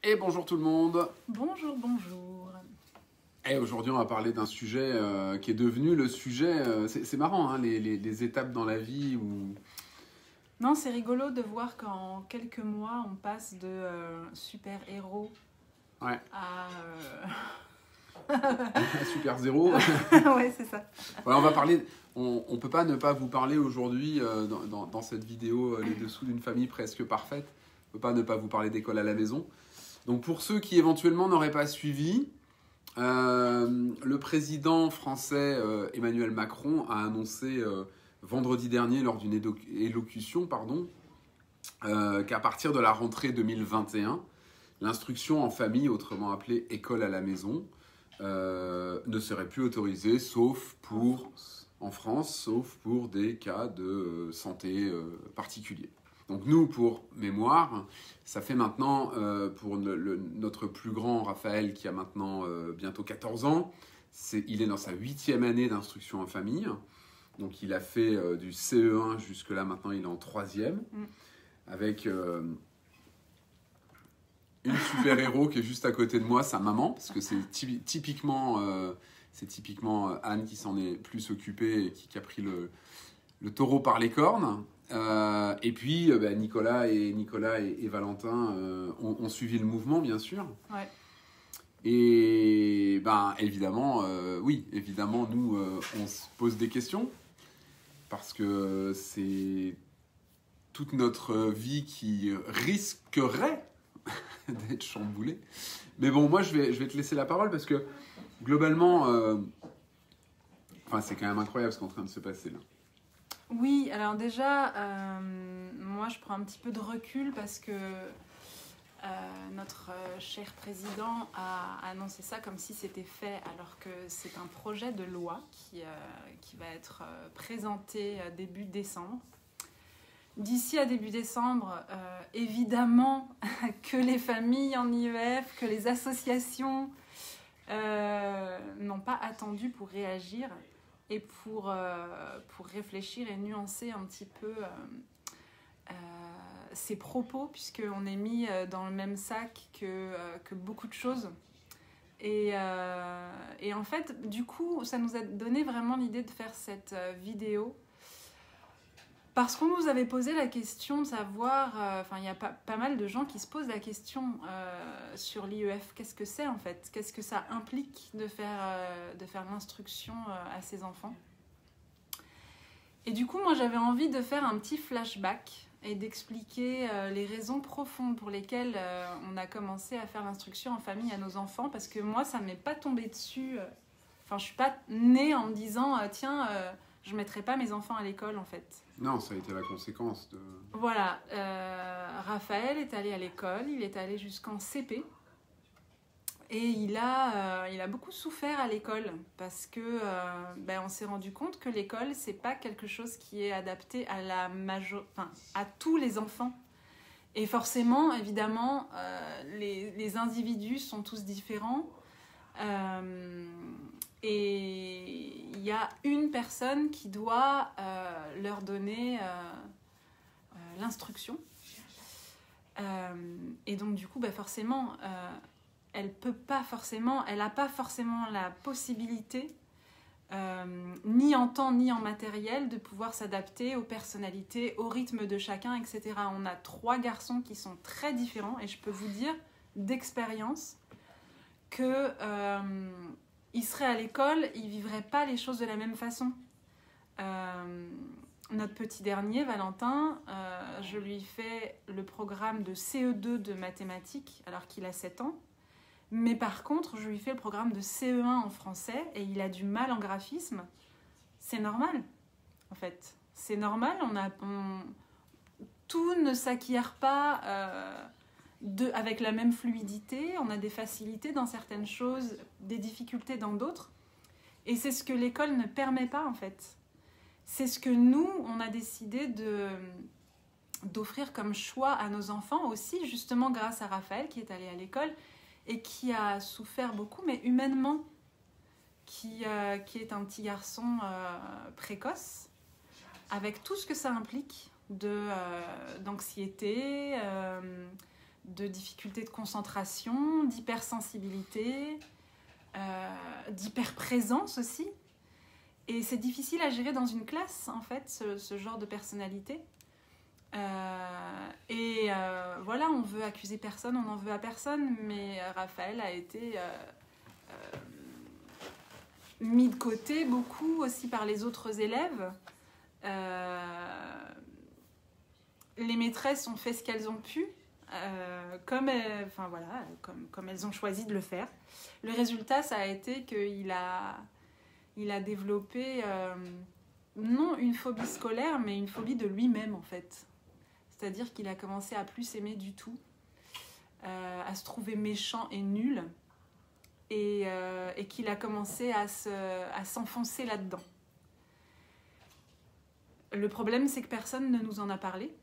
Et bonjour tout le monde. Bonjour, bonjour. Et aujourd'hui, on va parler d'un sujet qui est devenu le sujet. C'est marrant, hein, les étapes dans la vie où. Non, c'est rigolo de voir qu'en quelques mois, on passe de super-héros Ouais. à... Super zéro. ouais, c'est ça. Ouais, on va parler. On peut pas ne pas vous parler aujourd'hui dans cette vidéo les dessous d'une famille presque parfaite. On peut pas ne pas vous parler d'école à la maison. Donc pour ceux qui éventuellement n'auraient pas suivi, le président français Emmanuel Macron a annoncé vendredi dernier lors d'une élocution qu'à partir de la rentrée 2021, l'instruction en famille, autrement appelée école à la maison, ne serait plus autorisée en France, sauf pour des cas de santé particuliers. Donc nous, pour mémoire, ça fait maintenant, pour notre plus grand Raphaël, qui a maintenant bientôt 14 ans, il est dans sa 8e année d'instruction en famille. Donc il a fait du CE1 jusque-là, maintenant il est en 3e, avec une super-héros qui est juste à côté de moi, sa maman, parce que c'est typiquement Anne qui s'en est plus occupée et qui a pris le taureau par les cornes. Et puis Nicolas et Valentin ont suivi le mouvement, bien sûr. Ouais. Et évidemment, nous, on se pose des questions parce que c'est toute notre vie qui risquerait d'être chamboulée. Mais bon, moi, je vais te laisser la parole parce que globalement, c'est quand même incroyable ce qui est en train de se passer là. Oui, alors déjà, moi je prends un petit peu de recul parce que notre cher président a annoncé ça comme si c'était fait, alors que c'est un projet de loi qui va être présenté début décembre. D'ici à début décembre, évidemment que les familles en IEF, que les associations n'ont pas attendu pour réagir et pour réfléchir et nuancer un petit peu ses propos, puisqu'on est mis dans le même sac que beaucoup de choses. Et en fait, du coup, ça nous a donné vraiment l'idée de faire cette vidéo parce qu'on nous avait posé la question de savoir, il y a pas mal de gens qui se posent la question sur l'IEF. Qu'est-ce que c'est en fait? Qu'est-ce que ça implique de faire l'instruction à ses enfants? Et du coup, moi, j'avais envie de faire un petit flashback et d'expliquer les raisons profondes pour lesquelles on a commencé à faire l'instruction en famille à nos enfants. Parce que moi, ça ne m'est pas tombé dessus. Je ne suis pas née en me disant tiens, je ne mettrai pas mes enfants à l'école en fait. Non, ça a été la conséquence de... Voilà, Raphaël est allé à l'école, il est allé jusqu'en CP. Et il a beaucoup souffert à l'école parce que on s'est rendu compte que l'école, c'est pas quelque chose qui est adapté à à tous les enfants. Et forcément, évidemment, les individus sont tous différents. Et il y a une personne qui doit leur donner l'instruction. Et donc, du coup, forcément... elle n'a pas forcément la possibilité, ni en temps ni en matériel, de pouvoir s'adapter aux personnalités, au rythme de chacun, etc. On a 3 garçons qui sont très différents et je peux vous dire d'expérience qu'ils seraient à l'école, ils ne vivraient pas les choses de la même façon. Notre petit dernier, Valentin, je lui fais le programme de CE2 de mathématiques alors qu'il a 7 ans. Mais par contre, je lui fais le programme de CE1 en français et il a du mal en graphisme. C'est normal, en fait. C'est normal, tout ne s'acquiert pas avec la même fluidité. On a des facilités dans certaines choses, des difficultés dans d'autres. Et c'est ce que l'école ne permet pas, en fait. C'est ce que nous, on a décidé d'offrir comme choix à nos enfants aussi, justement grâce à Raphaël qui est allé à l'école et qui a souffert beaucoup, mais humainement, qui est un petit garçon précoce, avec tout ce que ça implique d'anxiété, de difficultés de concentration, d'hypersensibilité, d'hyperprésence aussi. Et c'est difficile à gérer dans une classe, en fait, ce genre de personnalité. Voilà, on veut accuser personne, on n'en veut à personne, mais Raphaël a été mis de côté beaucoup aussi par les autres élèves. Les maîtresses ont fait ce qu'elles ont pu, comme elles ont choisi de le faire. Le résultat, ça a été qu'il a développé non une phobie scolaire, mais une phobie de lui-même en fait. C'est-à-dire qu'il a commencé à plus s'aimer du tout, à se trouver méchant et nul, et qu'il a commencé à s'enfoncer là-dedans. Le problème, c'est que personne ne nous en a parlé,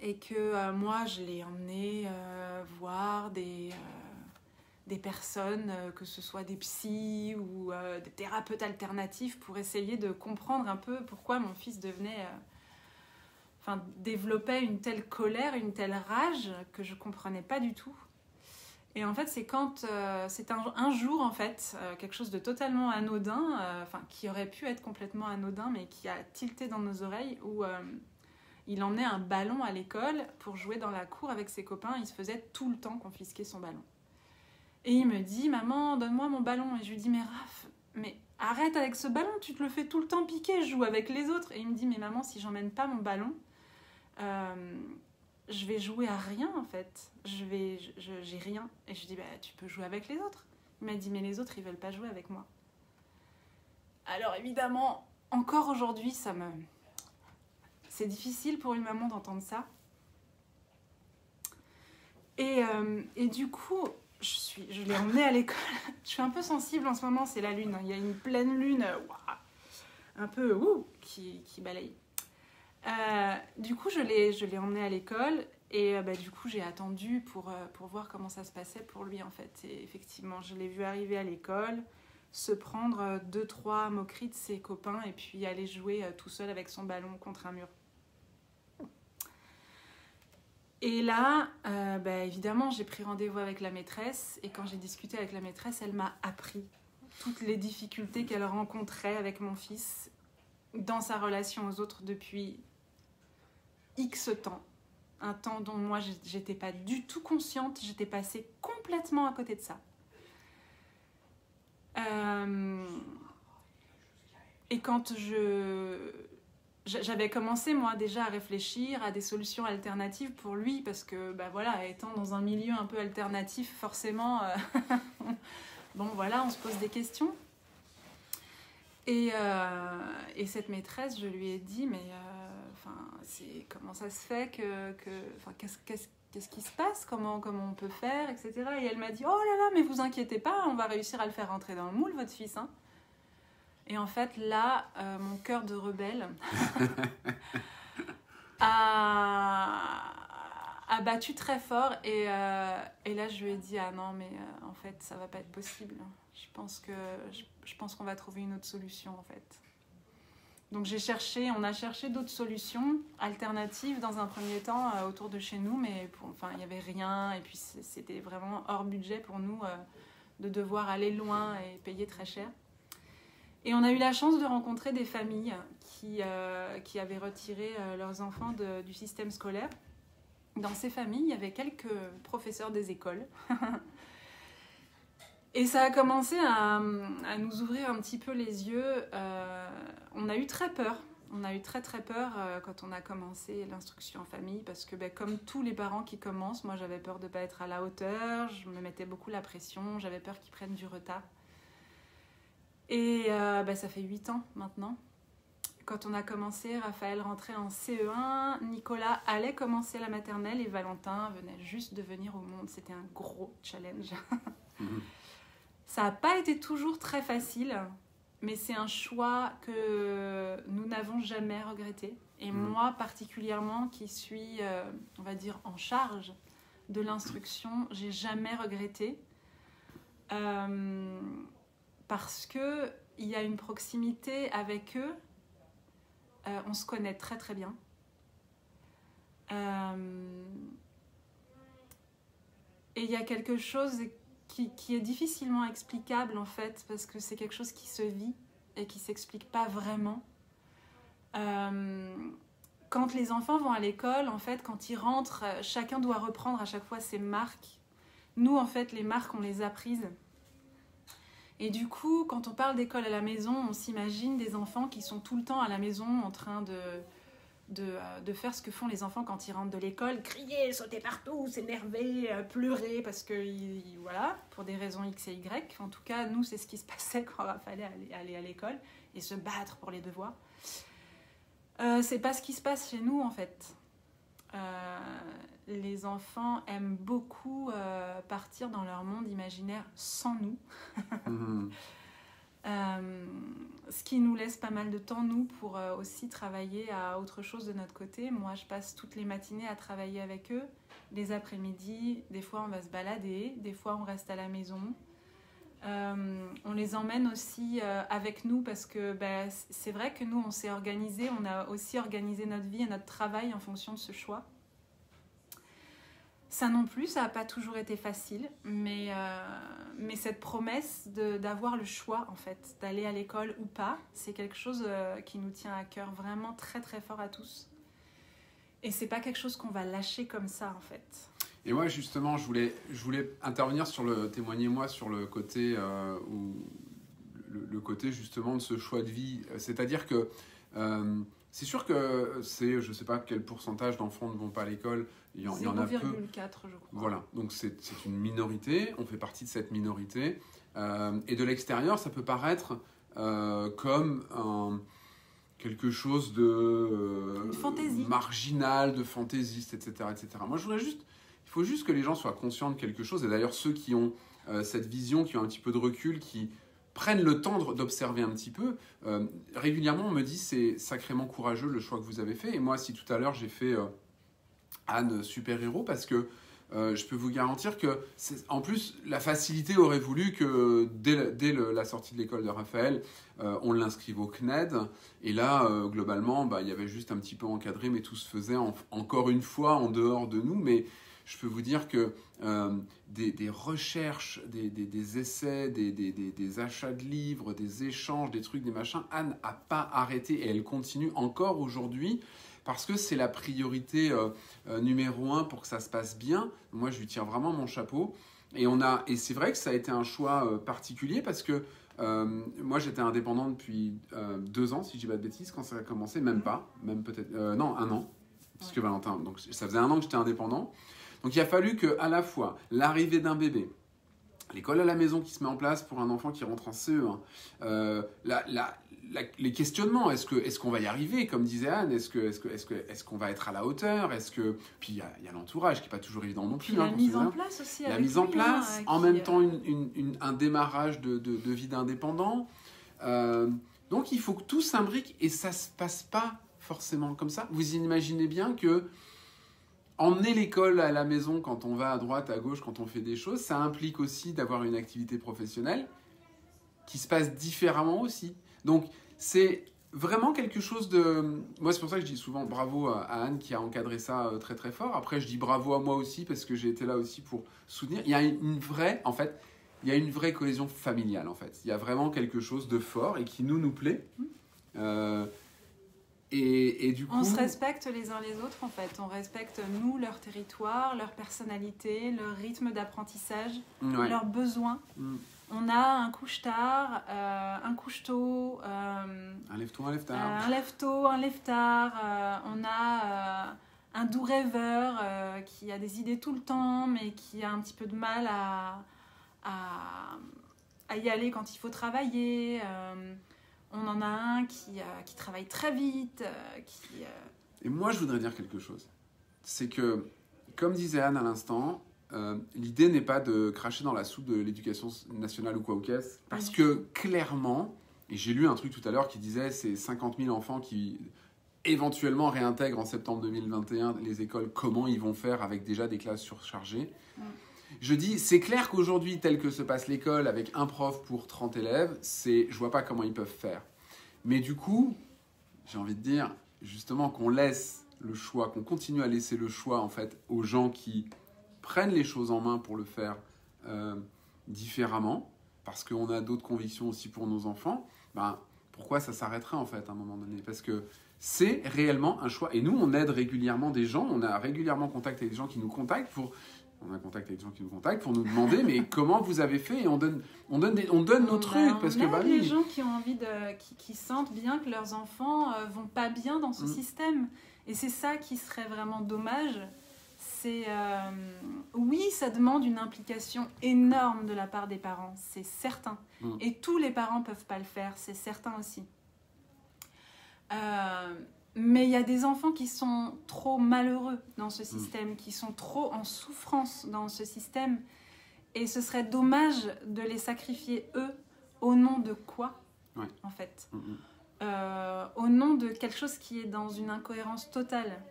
et que moi, je l'ai emmené voir des personnes, que ce soit des psys ou des thérapeutes alternatifs, pour essayer de comprendre un peu pourquoi mon fils développait une telle colère, une telle rage que je ne comprenais pas du tout. Et en fait, c'est quand c'est un jour, en fait, quelque chose de totalement anodin, qui aurait pu être complètement anodin, mais qui a tilté dans nos oreilles, où il emmenait un ballon à l'école pour jouer dans la cour avec ses copains. Il se faisait tout le temps confisquer son ballon. Et il me dit, maman, donne-moi mon ballon. Et je lui dis, mais Raph, mais arrête avec ce ballon, tu te le fais tout le temps piquer, je joue avec les autres. Et il me dit, mais maman, si j'emmène pas mon ballon, je vais jouer à rien en fait. J'ai rien. Et je dis, bah tu peux jouer avec les autres. Il m'a dit, mais les autres, ils veulent pas jouer avec moi. Alors évidemment, encore aujourd'hui, c'est difficile pour une maman d'entendre ça. Et du coup, je l'ai emmené à l'école. Je suis un peu sensible en ce moment, c'est la lune. Il y a une pleine lune, un peu qui balaye. Du coup, je l'ai emmené à l'école et du coup, j'ai attendu pour voir comment ça se passait pour lui en fait. Et effectivement, je l'ai vu arriver à l'école, se prendre 2-3 moqueries de ses copains et puis aller jouer tout seul avec son ballon contre un mur. Et là, évidemment, j'ai pris rendez-vous avec la maîtresse et quand j'ai discuté avec la maîtresse, elle m'a appris toutes les difficultés qu'elle rencontrait avec mon fils dans sa relation aux autres depuis X temps. Un temps dont moi, j'étais pas du tout consciente, j'étais passée complètement à côté de ça. Et quand j'avais commencé moi déjà à réfléchir à des solutions alternatives pour lui parce que étant dans un milieu un peu alternatif forcément on se pose des questions et cette maîtresse, je lui ai dit mais comment ça se fait qu'est-ce qui se passe, comment on peut faire, etc. Et elle m'a dit, oh là là, mais vous inquiétez pas, on va réussir à le faire rentrer dans le moule, votre fils, hein. Et en fait, là, mon cœur de rebelle a battu très fort. Et là, je lui ai dit, ah non, mais en fait, ça va pas être possible. Je pense qu'on va trouver une autre solution, en fait. Donc on a cherché d'autres solutions alternatives dans un premier temps autour de chez nous, mais il n'y avait rien. Et puis, c'était vraiment hors budget pour nous de devoir aller loin et payer très cher. Et on a eu la chance de rencontrer des familles qui avaient retiré leurs enfants du système scolaire. Dans ces familles, il y avait quelques professeurs des écoles. Et ça a commencé à nous ouvrir un petit peu les yeux. On a eu très peur. On a eu très très peur quand on a commencé l'instruction en famille parce que comme tous les parents qui commencent, moi j'avais peur de ne pas être à la hauteur, je me mettais beaucoup la pression, j'avais peur qu'ils prennent du retard. Et ça fait 8 ans maintenant. Quand on a commencé, Raphaël rentrait en CE1, Nicolas allait commencer la maternelle et Valentin venait juste de venir au monde. C'était un gros challenge. Ça n'a pas été toujours très facile, mais c'est un choix que nous n'avons jamais regretté. Et moi particulièrement, qui suis, on va dire, en charge de l'instruction, j'ai jamais regretté. Parce qu'il y a une proximité avec eux, on se connaît très très bien. Et il y a quelque chose qui est difficilement explicable en fait, parce que c'est quelque chose qui se vit et qui ne s'explique pas vraiment. Quand les enfants vont à l'école, en fait, quand ils rentrent, chacun doit reprendre à chaque fois ses marques. Nous, en fait, les marques, on les a prises. Et du coup, quand on parle d'école à la maison, on s'imagine des enfants qui sont tout le temps à la maison en train de faire ce que font les enfants quand ils rentrent de l'école, crier, sauter partout, s'énerver, pleurer, parce que, voilà, pour des raisons X et Y. En tout cas, nous, c'est ce qui se passait quand il fallait aller à l'école et se battre pour les devoirs. C'est pas ce qui se passe chez nous, en fait. Les enfants aiment beaucoup partir dans leur monde imaginaire sans nous. Ce qui nous laisse pas mal de temps, nous, pour aussi travailler à autre chose de notre côté. Moi, je passe toutes les matinées à travailler avec eux. Les après-midi, des fois, on va se balader. Des fois, on reste à la maison. On les emmène aussi avec nous parce que c'est vrai que nous, on s'est organisé. On a aussi organisé notre vie et notre travail en fonction de ce choix. Ça non plus, ça n'a pas toujours été facile, mais cette promesse d'avoir le choix, en fait, d'aller à l'école ou pas, c'est quelque chose qui nous tient à cœur vraiment très très fort à tous. Et c'est pas quelque chose qu'on va lâcher comme ça, en fait. Et moi, justement, je voulais intervenir témoigner moi sur le côté le côté justement de ce choix de vie. C'est-à-dire que c'est sûr que je ne sais pas quel pourcentage d'enfants ne vont pas à l'école. Il y en a peu. 0,4, je crois. Voilà, donc c'est une minorité. On fait partie de cette minorité. Et de l'extérieur, ça peut paraître comme quelque chose de marginal, de fantaisiste, etc., etc. Moi, il faut juste que les gens soient conscients de quelque chose. Et d'ailleurs, ceux qui ont cette vision, qui ont un petit peu de recul, qui prennent le temps d'observer un petit peu, régulièrement, on me dit c'est sacrément courageux le choix que vous avez fait. Et moi, si tout à l'heure, j'ai fait Anne super-héros, parce que je peux vous garantir que, en plus, la facilité aurait voulu que dès la sortie de l'école de Raphaël, on l'inscrive au CNED. Et là, globalement, il y avait juste un petit peu encadré, mais tout se faisait encore une fois en dehors de nous. Mais je peux vous dire que des recherches, des essais, des achats de livres, des échanges, des trucs, des machins, Anne n'a pas arrêté et elle continue encore aujourd'hui parce que c'est la priorité numéro 1 pour que ça se passe bien. Moi, je lui tire vraiment mon chapeau. Et c'est vrai que ça a été un choix particulier parce que moi, j'étais indépendant depuis 2 ans, si je dis pas de bêtises, quand ça a commencé, même peut-être, non, 1 an, puisque Valentin, donc ça faisait 1 an que j'étais indépendant. Donc il a fallu qu'à la fois l'arrivée d'un bébé, l'école à la maison qui se met en place pour un enfant qui rentre en CE1, les questionnements, est-ce qu'on va y arriver, comme disait Anne, est-ce qu'on va être à la hauteur, puis il y a l'entourage qui n'est pas toujours évident non plus. La mise en place aussi. La mise en place, en même temps un démarrage de vie d'indépendant. Donc il faut que tout s'imbrique et ça ne se passe pas forcément comme ça. Vous imaginez bien que emmener l'école à la maison quand on va à droite, à gauche, quand on fait des choses, ça implique aussi d'avoir une activité professionnelle qui se passe différemment aussi. Donc, c'est vraiment quelque chose de... Moi, c'est pour ça que je dis souvent bravo à Anne qui a encadré ça très très fort. Après, je dis bravo à moi aussi parce que j'ai été là aussi pour soutenir. Il y a une vraie cohésion familiale, en fait. Il y a vraiment quelque chose de fort et qui nous plaît. Et du coup, on se respecte les uns les autres, en fait. On respecte, nous, leur territoire, leur personnalité, leur rythme d'apprentissage, leurs besoins. On a un couche-tard, un couche-tôt, un lève-tôt, un lève-tard. Un lève-tôt, un lève-tard. On a un doux rêveur qui a des idées tout le temps, mais qui a un petit peu de mal à y aller quand il faut travailler. On en a un qui travaille très vite. Et moi, je voudrais dire quelque chose. C'est que, comme disait Anne à l'instant, l'idée n'est pas de cracher dans la soupe de l'éducation nationale ou quoi ou qu'est-ce. Parce que, clairement, et j'ai lu un truc tout à l'heure qui disait c'est 50 000 enfants qui, éventuellement, réintègrent en septembre 2021 les écoles. Comment ils vont faire avec déjà des classes surchargées ? Je dis, c'est clair qu'aujourd'hui, tel que se passe l'école, avec un prof pour 30 élèves, je vois pas comment ils peuvent faire. Mais du coup, j'ai envie de dire, justement, qu'on laisse le choix, qu'on continue à laisser le choix, en fait, aux gens qui prennent les choses en main pour le faire différemment, parce qu'on a d'autres convictions aussi pour nos enfants, ben, pourquoi ça s'arrêterait en fait à un moment donné? Parce que c'est réellement un choix. Et nous, on aide régulièrement des gens, on a régulièrement contact avec des gens qui nous contactent pour... On a contact avec des gens qui nous contactent pour nous demander mais comment vous avez fait, et on donne nos trucs parce que les gens qui ont envie qui sentent bien que leurs enfants vont pas bien dans ce système, et c'est ça qui serait vraiment dommage. C'est oui, ça demande une implication énorme de la part des parents, c'est certain, et tous les parents peuvent pas le faire, c'est certain aussi. Mais il y a des enfants qui sont trop malheureux dans ce système, qui sont trop en souffrance dans ce système. Et ce serait dommage de les sacrifier, eux, au nom de quoi, en fait au nom de quelque chose qui est dans une incohérence totale.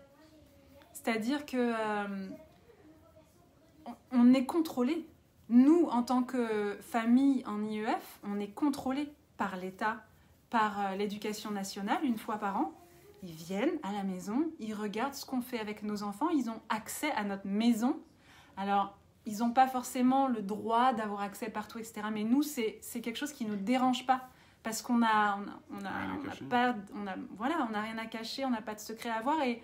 C'est-à-dire que on est contrôlé. Nous, en tant que famille en IEF, on est contrôlé par l'État, par l'éducation nationale, une fois par an. Ils viennent à la maison, ils regardent ce qu'on fait avec nos enfants, ils ont accès à notre maison. Alors, ils n'ont pas forcément le droit d'avoir accès partout, etc. Mais nous, c'est quelque chose qui ne nous dérange pas. Parce qu'on n'a rien à cacher, on n'a pas de secret à avoir. Et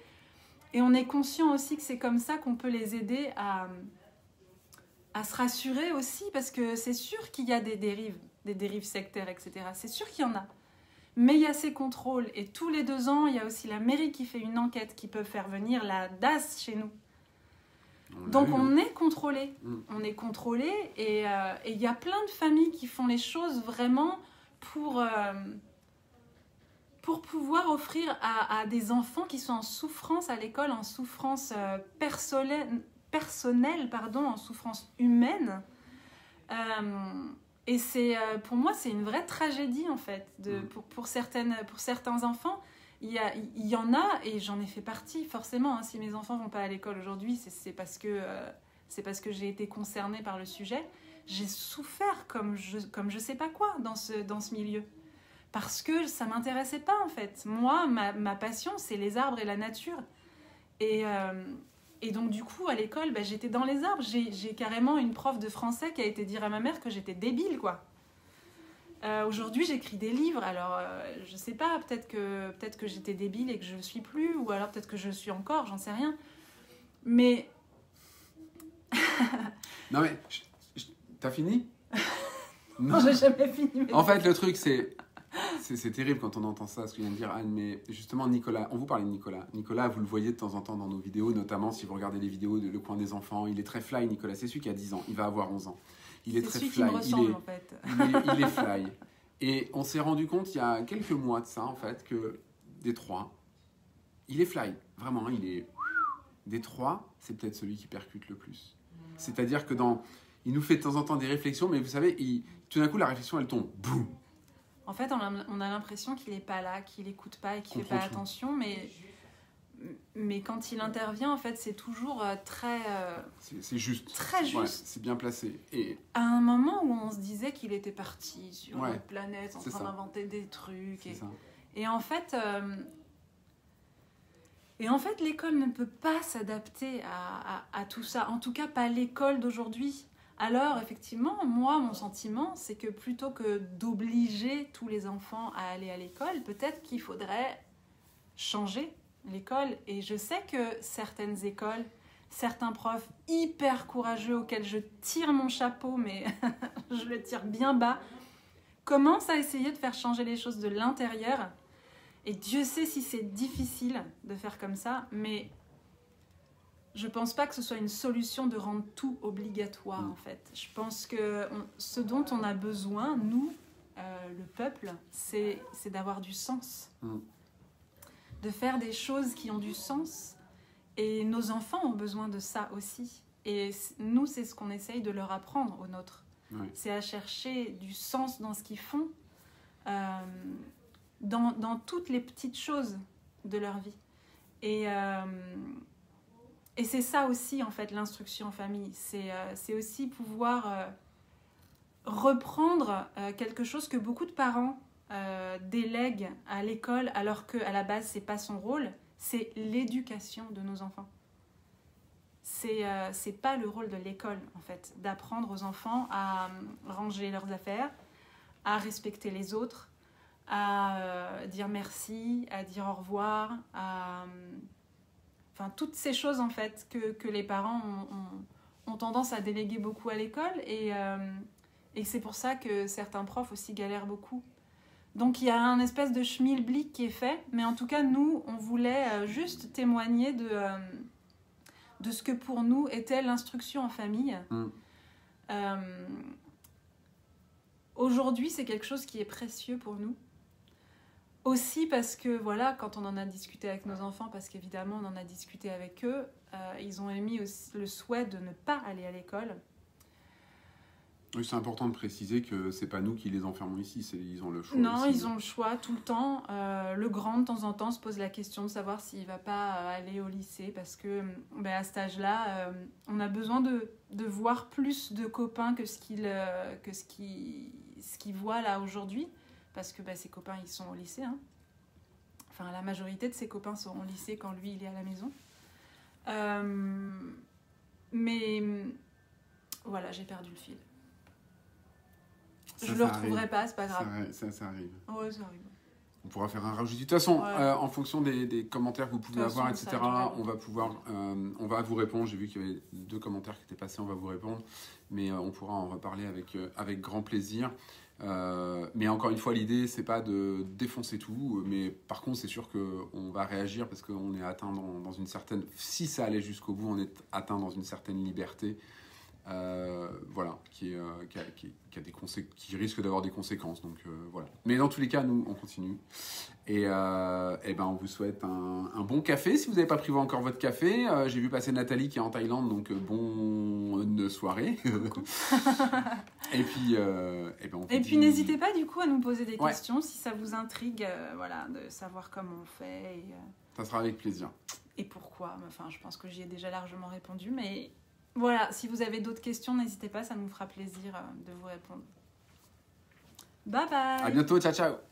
on est conscient aussi que c'est comme ça qu'on peut les aider à se rassurer aussi. Parce que c'est sûr qu'il y a des dérives sectaires, etc. C'est sûr qu'il y en a. Mais il y a ces contrôles, et tous les 2 ans, il y a aussi la mairie qui fait une enquête qui peut faire venir la DAS chez nous. Donc on est contrôlé. On est contrôlé, et il y a plein de familles qui font les choses vraiment pour pouvoir offrir à des enfants qui sont en souffrance à l'école, en souffrance personnelle, en souffrance humaine. Et pour moi, c'est une vraie tragédie, en fait. Pour certains enfants, il y en a, et j'en ai fait partie, forcément. Hein, si mes enfants ne vont pas à l'école aujourd'hui, c'est parce que j'ai été concernée par le sujet. J'ai souffert comme je sais pas quoi dans ce milieu. Parce que ça ne m'intéressait pas, en fait. Moi, ma passion, c'est les arbres et la nature. Et donc, du coup, à l'école, j'étais dans les arbres. J'ai carrément une prof de français qui a été dire à ma mère que j'étais débile, quoi. Aujourd'hui, j'écris des livres. Alors, je sais pas, peut-être que j'étais débile et que je le suis plus, ou alors peut-être que je le suis encore, j'en sais rien. Mais... Non, mais... T'as fini? Non, j'ai jamais fini. En fait, le truc, c'est terrible quand on entend ça, ce que vient de dire Anne, mais justement, Nicolas, on vous parlait de Nicolas. Nicolas, vous le voyez de temps en temps dans nos vidéos, notamment si vous regardez les vidéos de Le Coin des Enfants. Il est très fly, Nicolas. C'est celui qui a 10 ans. Il va avoir 11 ans. Il est très celui fly. Qui me ressemble, en fait. Il est fly. Et on s'est rendu compte il y a quelques mois de ça, en fait, que des 3, il est fly. Vraiment, il est... Des 3, c'est peut-être celui qui percute le plus. C'est-à-dire que il nous fait de temps en temps des réflexions, mais vous savez, tout d'un coup, la réflexion, elle tombe. Boum. En fait, on a l'impression qu'il n'est pas là, qu'il n'écoute pas et qu'il ne fait pas attention, mais quand il intervient, en fait, c'est toujours très... c'est juste. Très juste. Ouais, c'est bien placé. Et... À un moment où on se disait qu'il était parti sur une planète en train ça. D'inventer des trucs. Et en fait... l'école ne peut pas s'adapter à tout ça. En tout cas, pas l'école d'aujourd'hui. Alors, effectivement, moi, mon sentiment, c'est que plutôt que d'obliger tous les enfants à aller à l'école, peut-être qu'il faudrait changer l'école. Et je sais que certaines écoles, certains profs hyper courageux auxquels je tire mon chapeau, mais je le tire bien bas, commencent à essayer de faire changer les choses de l'intérieur. Et Dieu sait si c'est difficile de faire comme ça, mais je pense pas que ce soit une solution de rendre tout obligatoire, en fait. Je pense que ce dont on a besoin, nous, le peuple, c'est d'avoir du sens. De faire des choses qui ont du sens. Et nos enfants ont besoin de ça aussi. Et nous, c'est ce qu'on essaye de leur apprendre aux nôtres. C'est à chercher du sens dans ce qu'ils font, dans toutes les petites choses de leur vie. Et c'est ça aussi, en fait, l'instruction en famille. C'est aussi pouvoir reprendre quelque chose que beaucoup de parents délèguent à l'école, alors qu'à la base, c'est pas son rôle. C'est l'éducation de nos enfants. c'est pas le rôle de l'école, en fait, d'apprendre aux enfants à ranger leurs affaires, à respecter les autres, à dire merci, à dire au revoir, enfin, toutes ces choses, en fait, que les parents ont tendance à déléguer beaucoup à l'école, et c'est pour ça que certains profs aussi galèrent beaucoup. Donc il y a un espèce de schmilblick qui est fait, mais en tout cas, nous, on voulait juste témoigner de ce que pour nous était l'instruction en famille. Aujourd'hui, c'est quelque chose qui est précieux pour nous. Aussi parce que, voilà, quand on en a discuté avec nos enfants, parce qu'évidemment, on en a discuté avec eux, ils ont émis aussi le souhait de ne pas aller à l'école. Oui, c'est important de préciser que c'est pas nous qui les enfermons ici, ils ont le choix. Non, aussi, ils ont le choix tout le temps. Le grand, de temps en temps, se pose la question de savoir s'il va pas aller au lycée, parce que à cet âge-là, on a besoin de voir plus de copains que ce qu'il voit là aujourd'hui, parce que ses copains, ils sont au lycée. Hein. Enfin, la majorité de ses copains sont au lycée quand lui, il est à la maison. Mais voilà, j'ai perdu le fil. Je le retrouverai pas, c'est pas grave. Ça arrive. Ouais, ça arrive. On pourra faire un rajout. De toute façon, ouais. En fonction des commentaires que vous pouvez avoir, etc., on va vous répondre. J'ai vu qu'il y avait 2 commentaires qui étaient passés, on va vous répondre. Mais on pourra en reparler avec grand plaisir. Mais encore une fois, l'idée, c'est pas de défoncer tout. Mais par contre, c'est sûr qu'on va réagir parce qu'on est atteint dans une certaine... Si ça allait jusqu'au bout, on est atteint dans une certaine liberté. Voilà, qui risque d'avoir des conséquences. Donc voilà. Mais dans tous les cas, nous, on continue. Et on vous souhaite un bon café. Si vous n'avez pas pris encore votre café, j'ai vu passer Nathalie qui est en Thaïlande, donc bonne soirée. Et puis, n'hésitez pas du coup à nous poser des questions si ça vous intrigue, voilà, de savoir comment on fait. Ça sera avec plaisir. Et pourquoi. Enfin, je pense que j'y ai déjà largement répondu, mais voilà, si vous avez d'autres questions, n'hésitez pas, ça nous fera plaisir de vous répondre. Bye bye. À bientôt, ciao ciao.